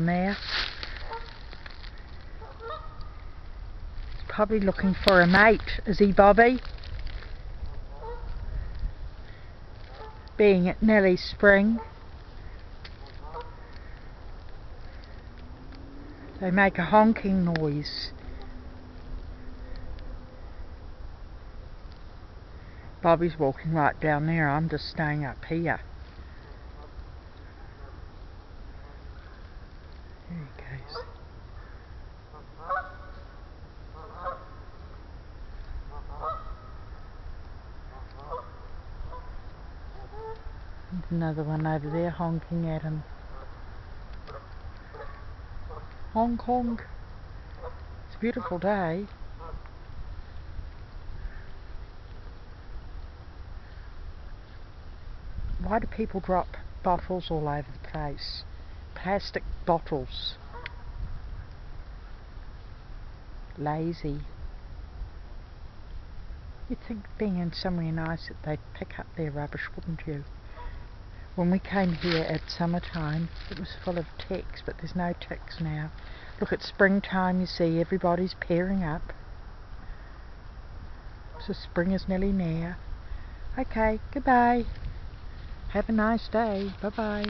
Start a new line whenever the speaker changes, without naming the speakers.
there. He's probably looking for a mate, is he, Bobby? Being it nearly spring, they make a honking noise. Bobby's walking right down there, I'm just staying up here. There he goes. There's another one over there honking at him. Honk honk. It's a beautiful day. Why do people drop bottles all over the place? Plastic bottles. Lazy. You'd think being in somewhere nice that they'd pick up their rubbish, wouldn't you? When we came here at summertime, it was full of ticks, but there's no ticks now. Look, it's springtime, you see, everybody's pairing up. So spring is nearly near. Okay, goodbye. Have a nice day. Bye-bye.